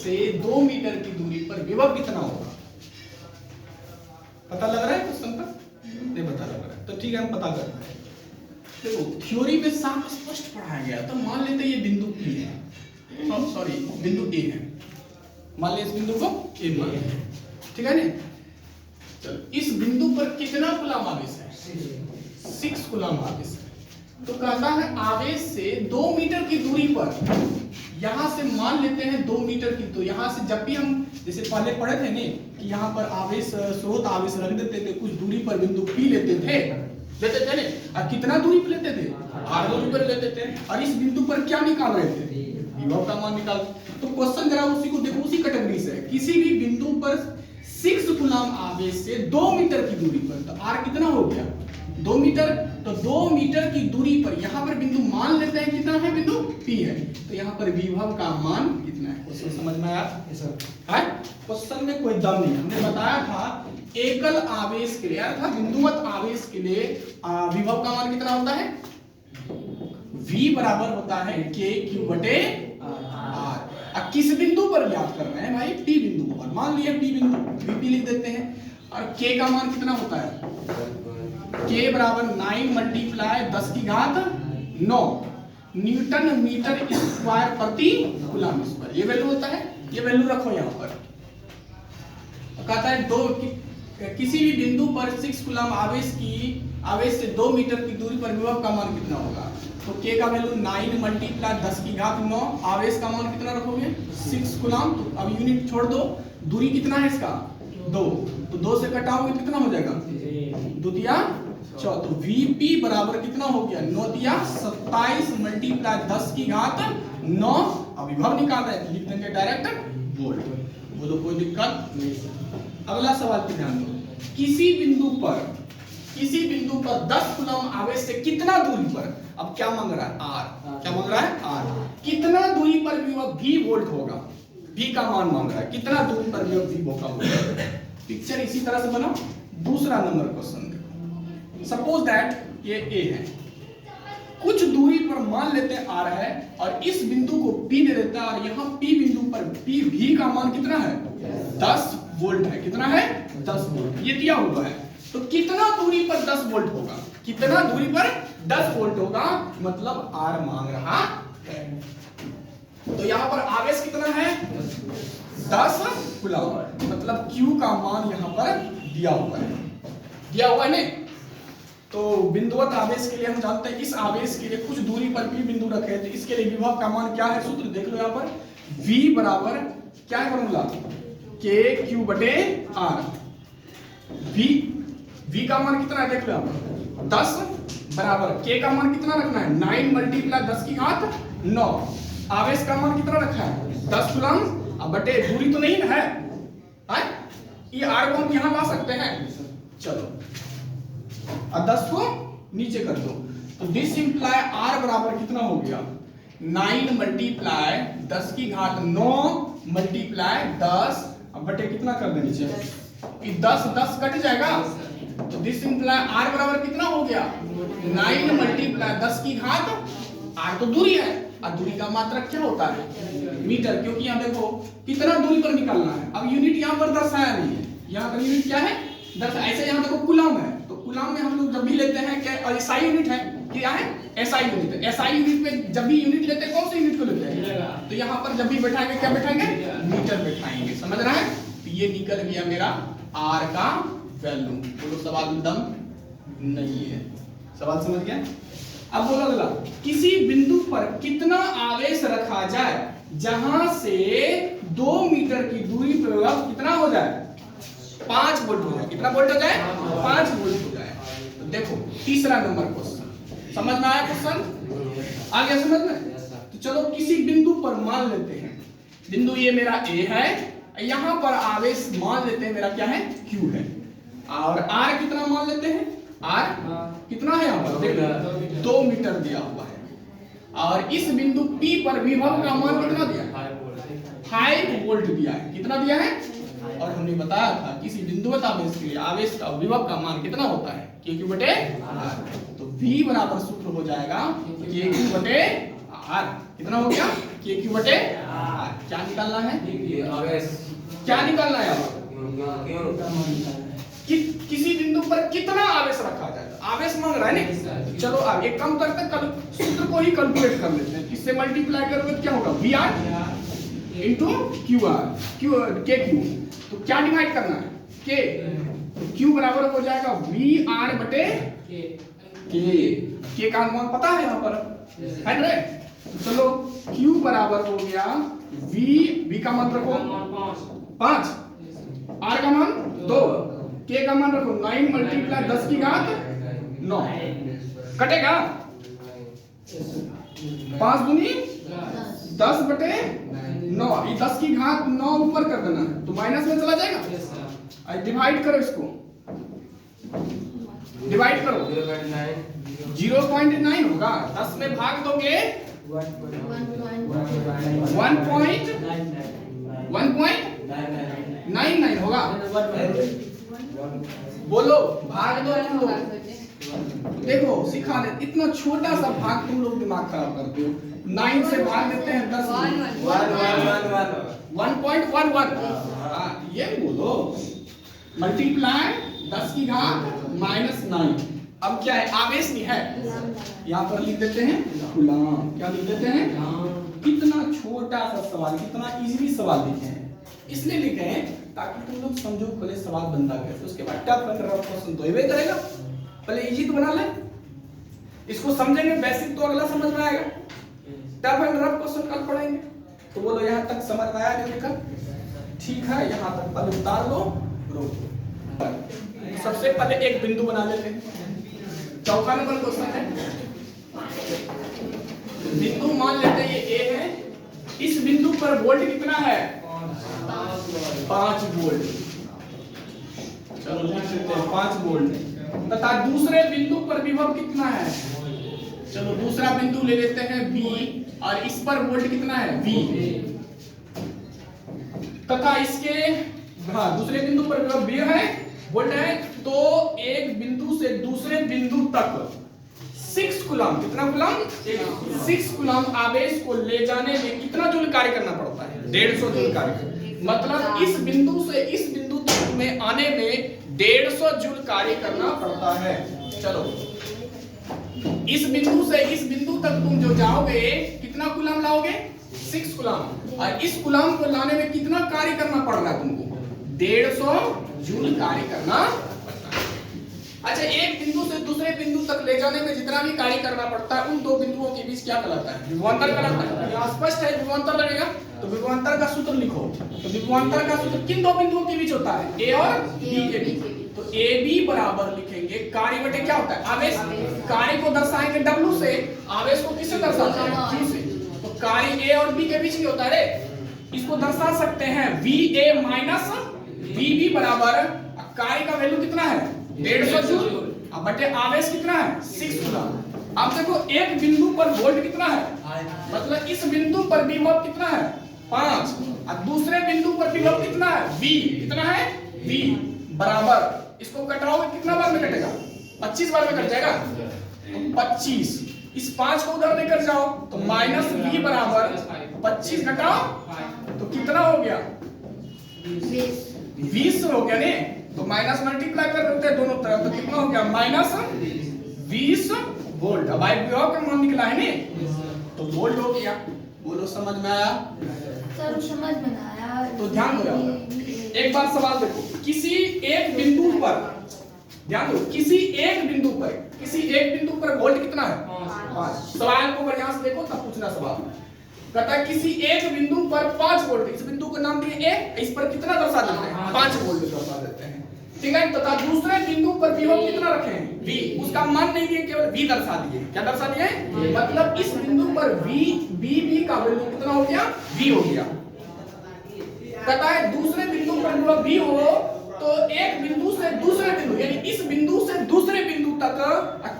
से 2 मीटर की दूरी पर विभव कितना होगा? पता लग रहा है क्वेश्चन पर? नहीं पता लग रहा है तो ठीक है, हम पता करते हैं। देखो थ्योरी में साफ स्पष्ट पढ़ाया गया, तो मान लेते ये बिंदु P है, सॉरी बिंदु A है, मान लिया इस बिंदु को A मान लिया, ठीक है ना? चलो इस बिंदु पर कितना कूलम आवेश है? 6 कूलम आवेश है। तो कहता है आवेश से 2 मीटर की दूरी पर, यहां से मान लेते हैं 2 मीटर की, तो यहां से जब भी हम जैसे पहले पढ़े थे ने कि यहां पर आवेश स्रोत आवेश रख देते थे, कुछ दूरी पर बिंदु P लेते थे ने, और कितना दूरी पर लेते थे? r दूरी पर लेते थे, और इस बिंदु पर क्या निकाल रहे थे? विभव का मान निकाल। तो क्वेश्चन जरा उसी को देखो, उसी कैटेगरी से, किसी भी बिंदु पर 6 कूलम आवेश से 2 मीटर की दूरी पर, तो r कितना हो गया? 2 मीटर। तो 2 मीटर की दूरी पर यहाँ पर बिंदु मान लेते हैं कितना है? बिंदु P है, तो यहाँ पर विभव का मान कितना है? क्वेश्चन समझ में आया? है क्वेश्चन में कोई दम नहीं। हमने बताया था एकल आवेश के लिए अर्थात बिंदुवत आवेश के लिए विभव का मान कितना होता है? V बराबर होता है KQ बटे R। अब किस बिंदु पर ज्ञात करना है भाई? P बिंदु पर। मान लिया P बिंदु, VP लिख देते हैं, और K का मान कितना होता है? K बराबर 9 मल्टीप्लाई 10 की घात 9 न्यूटन मीटर स्क्वायर प्रति कूलम स्क्वायर, ये वैल्यू होता है। ये वैल्यू रखो यहाँ पर। कहता है किसी भी बिंदु पर 6 कूलम आवेश से 2 मीटर की दूरी पर विभव का मान कितना होगा? तो K का वैल्यू 9 मल्टीप्लाई 10 की घात 9, आवेश का मान कितना रखोगे? 6 कूलम। तो अब यूनिट छोड़ दो, दूरी कितना है इसका? 2, तो 2 से घटाओगे कितना हो जाएगा? 2 दिया 4, तो Vp बराबर कितना हो गया? 9 दिया 27 मल्टीप्लाई 10 की घात 9। अब विभव निकालना है, लिख देंगे डायरेक्ट वोल्ट। बोलो कोई दिक्कत नहीं। अगला सवाल पे ध्यान दो, किसी बिंदु पर 10 कूलम आवेश से कितना दूरी पर, अब क्या मांग रहा है? R। क्या मांग रहा है? R। कितना दूरी पर विभव V वोल्ट होगा? V का मान मांग रहा है, कितना दूरी पर विभव V वोल्ट होगा? पिक्चर इसी तरह से बनाओ। दूसरा नंबर क्वेश्चन देखो, सपोज दैट ये A है, कुछ दूरी पर मान लेते हैं R है, और इस बिंदु को P दे देता है, और यहाँ P बिंदु पर V का मान कितना है? 10 वोल्ट है। कितना है? 10 वोल्ट। ये दिया हुआ है, तो कितना दूरी पर 10 वोल्ट होगा? कितना दूरी पर 10 वोल्ट होगा? मतलब R मांग रहा है। तो यहाँ पर आवेश कितना है? 10 कूलम, मतलब Q का मान यहाँ पर दिया हुआ है। दिया हुआ है नहीं? तो बिंदुवत आवेश के लिए हम जानते हैं इस आवेश के लिए कुछ दूरी पर P बिंदु रखे, तो इसके लिए विभव का मान क्या है? सूत्र देख लो यहाँ पर, V बराबर क्या है फॉर्मूला? KQ बटे R। V का मान कितना है देख लो यहाँ पर, 10 बराबर K का मान कितना रखना है? 9 मल्टीप्लाई 10 की घात 9। आवेश का मान कितना रखा है? 10 कूलम। अब बटे दूरी तो नहीं है, ये R को हम यहाँ ला सकते हैं। चलो और 10 को नीचे कर दो, तो दिस इंप्लाई R बराबर कितना हो गया? 9 मल्टीप्लाई 10 की घात 9 मल्टीप्लाई 10, अब बटे कितना कर दे नीचे? 10 कट जाएगा, तो दिस इंप्लाई R बराबर कितना हो गया? 9 मल्टीप्लाई 10 की घात, R तो दूरी है, और दूरी का मात्रक क्या होता है? मीटर, क्योंकि यहाँ देखो कितना दूरी पर निकालना है। अब यूनिट यहाँ पर दर्शाया नहीं है, यहाँ पर यूनिट क्या है? ऐसे यहाँ देखो कूलम है, तो कूलम में हम लोग जब भी लेते हैं क्या, और SI यूनिट है, क्या है? SI यूनिट है। SI यूनिट में जब भी यूनिट लेते हैं, कौन सी यूनिट को लेते हैं? तो यहाँ पर जब भी बैठाएंगे क्या बैठाएंगे? मीटर बैठाएंगे। समझ रहा है? तो ये निकल गया मेरा R का वैल्यू। बोलो सवाल में दम नहीं है। सवाल समझ गया? अब बोलो अगला, किसी बिंदु पर कितना आवेश रखा जाए जहां से 2 मीटर की दूरी पर विभव कितना हो जाए? 5 वोल्ट हो जाए। कितना वोल्ट हो जाए? 5 वोल्ट हो जाए। तो देखो तीसरा नंबर क्वेश्चन, समझ में आया क्वेश्चन? आ गया समझ में? तो चलो किसी बिंदु पर मान लेते हैं, बिंदु ये मेरा A है, यहाँ पर आवेश मान लेते हैं मेरा क्या है? Q है, और R कितना मान लेते हैं? R कितना है यहाँ पर? देखो 2 मीटर दिया हुआ है, और इस बिंदु P पर विभव का मान कितना दिया है? 5 वोल्ट दिया है। कितना दिया है? और हमने बताया था किसी बिंदुवत आवेश के लिए आवेश का विभव का मान कितना होता है? KQ बटे R। तो V बराबर सूत्र हो जाएगा KQ बटे R। कितना हो गया? के क्यू बटे क्या निकालना है, क्या निकालना है अब कि किसी बिंदु पर कितना आवेश रखा जाए, आवेश मांग रहा है ना। चलो अब एक काम करते हैं, कल सूत्र को ही कैलकुलेट कर लेते हैं। किससे मल्टीप्लाई करोगे तो क्या होगा, we are into q r, q के क्यू, तो क्या डिवाइड करना है, के, तो क्यू बराबर हो जाएगा वी आर बटे के का मान पता है यहाँ पर, है ना। चलो क्यू बराबर हो गया वी का मान रखो 5, आर का मान 2, के का मान रखो 9 मल्टीप्लाई 10 की घात 9, कटेगा 5 दूनी 10 बटे 9, ये 10 की घात 9 ऊपर कर देना है तो माइनस में चला जाएगा। डिवाइड करो, इसको डिवाइड करो, 0.9 होगा, 10 में भाग दोगे 1.99 होगा। बोलो भाग दो तुम लोग, देखो सिखा दे, इतना छोटा सा भाग तुम लोग दिमाग खराब करते हो। 9 से भाग देते हैं 10 1.11, ये बोलो मल्टीप्लाई 10 की घात -9। अब क्या है, आवेश नहीं है, यहाँ पर लिख देते हैं कूलाम, क्या लिख देते हैं, कितना छोटा सा सवाल, कितना इजीली सवाल लिखे हैं, इसलिए लिखे हैं ताकि तुम लोग समझो पहले सवाल बनता कैसे, उसके बाद टफ एंड रफ क्वेश्चन तो ही करेगा। पहले इजी तो बना ले, इसको समझेंगे बेसिक तो अगला समझ में आएगा, टफ एंड रफ क्वेश्चन कल पढ़ेंगे। तो बोलो यहाँ तक समझ में आया नहीं लिखा, ठीक है, यहाँ तक पहले उतार लो, रोक। सबसे पहले एक बिंदु बना लेते हैं, चौथा नंबर क्वेश्चन है, बिंदु मान लेते हैं ये ए है, इस बिंदु पर वोल्ट कितना है, 5 वोल्ट, चलो लिख लेते हैं 5 वोल्ट, तथा दूसरे बिंदु पर विभव कितना है, चलो दूसरा बिंदु ले लेते हैं बी, और इस पर वोल्ट कितना है V, तथा इसके दूसरे बिंदु पर विभव V है, वोल्ट है, तो एक बिंदु से दूसरे बिंदु तक 6 कूलम, कितना कूलम, 6 कूलम आवेश को ले जाने में कितना जूल कार्य करना पड़ता है, 150 जूल कार्य। मतलब इस बिंदु से इस बिंदु तक में आने में 150 जूल कार्य करना पड़ता है। चलो इस बिंदु से इस बिंदु तक तुम जो जाओगे कितना कूलम लाओगे, 6 कूलम, और इस कूलम को लाने में कितना कार्य करना पड़ रहा है तुमको, 150 जूल कार्य करना पड़ता है। अच्छा, एक बिंदु से दूसरे बिंदु तक ले जाने में जितना भी कार्य करना पड़ता है, उन दो बिंदुओं के बीच क्या कहलाता है, विभवांतर कहलाता है। यहाँ स्पष्ट है विभवांतर लगेगा, तो विभवांतर का सूत्र लिखो। तो विभवांतर का सूत्र किन दो बिंदुओं के बीच होता है, ए और बी के बीच। तो ए बी बराबर लिखेंगे कार्य बटे क्या होता है, आवेश। कार्य को दर्शाएंगे W से, आवेश को किससे दर्शाते हैं, Q से। तो कार्य ए और बी के बीच ही होता है, इसको दर्शा सकते हैं VA माइनस VB बराबर कार्य का वैल्यू कितना है, 150 जूल, अब बटे आवेश कितना है, 6 कूलम। अब देखो एक बिंदु पर वोल्ट कितना है, मतलब इस बिंदु पर विभव कितना है, 5, और दूसरे बिंदु पर विभव कितना है, V, कितना है, V बराबर, इसको कटाओगे कितना बार में कटेगा, 25 बार में कट जाएगा, तो 25, इस 5 को उधर लेकर जाओ तो माइनस V बराबर 25 घटाओ तो कितना हो गया, 20 हो गया ने, तो माइनस मल्टीप्लाई कर देते हैं दोनों तरफ, तो कितना हो गया, -20 वोल्ट। अब आई विभव का मान निकला है ने, तो वोल्ट हो गया। बोलो समझ में आया, सर समझ में आया। तो ध्यान दो, एक बार सवाल देखो, किसी एक बिंदु पर ध्यान दो, किसी एक बिंदु पर वोल्ट कितना है, 5। सवाल को बढ़िया से देखो तब पूछना सवाल। कहता है किसी एक बिंदु पर 5 वोल्ट, इस बिंदु का नाम दिए ए, इस पर कितना दर्शा देते हैं, 5 वोल्ट दर्शा देते हैं, ठीक है। तथा दूसरे बिंदु पर विभव कितना रखे हैं, V, उसका मान नहीं दिए, केवल V दर्शा दिए। क्या दर्शा दिए, मतलब इस बिंदु पर V का वैल्यू कितना हो गया, V हो गया। कहता है दूसरे बिंदु पर विभव V हो, तो एक बिंदु से दूसरे बिंदु, यानी इस बिंदु से दूसरे बिंदु तक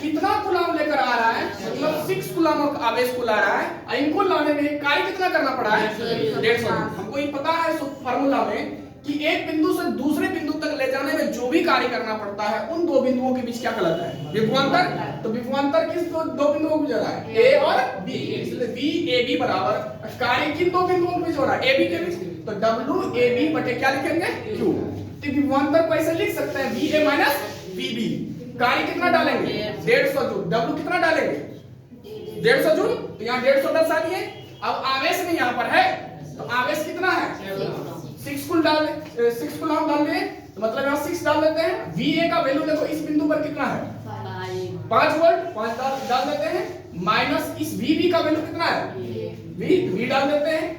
कितना कूलम लेकर आ रहा है, मतलब 6 कूलम आवेश को ला रहा है, इनको लाने में कार्य कितना करना पड़ा है, 150। हमको ये पता है फार्मूला में कि कि एक बिंदु से दूसरे बिंदु तक ले जाने में जो भी कार्य करना पड़ता है उन दो बिंदुओं के बीच क्या कहलाता है? विभवांतर। तो विभवांतर किस दो बिंदुओं के बीच हो रहा है? ए और बी। इसलिए वी ए बी बराबर कार्य किन दो बिंदुओं के बीच हो रहा है? ए बी के बीच। तो डब्ल्यू ए बी बटे क्या लिखेंगे? क्यू। तो विभवांतर को ऐसे लिख सकते हैं v a minus v b. कार्य कितना डालेंगे? 150 जूल। डब्ल्यू कितना डालेंगे? 150 जूल। तो यहाँ 150 दर्शा दिए। अब आवेश में यहाँ पर है तो आवेश कितना है? 6 कुल डाल 6 कुल हम डाल दिए तो मतलब यहाँ 6 डाल देते हैं। वी ए का वैल्यू देखो इस बिंदु पर कितना है? 5 वोल्ट। 5 डाल देते हैं माइनस इस वी बी का वैल्यू कितना है? वी डाल देते हैं।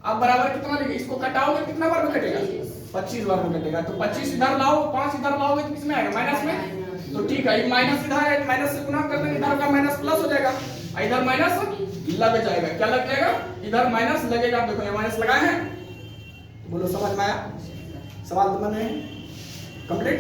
अब बराबर कितना लिखे? इसको कटाओगे कितना बार में कटेगा? 25 बार में कटेगा। तो 25 इधर लाओ 5 इधर लाओगे तो किसमें आएगा? माइनस में। तो ठीक है, माइनस इधर है, माइनस से गुणा कर देंगे, इधर का माइनस प्लस हो जाएगा, इधर माइनस लग जाएगा। क्या लग जाएगा? इधर माइनस लगेगा। देखो ये माइनस लगाए हैं। बोलो समझ में आया? सवाल तो बने कंप्लीट।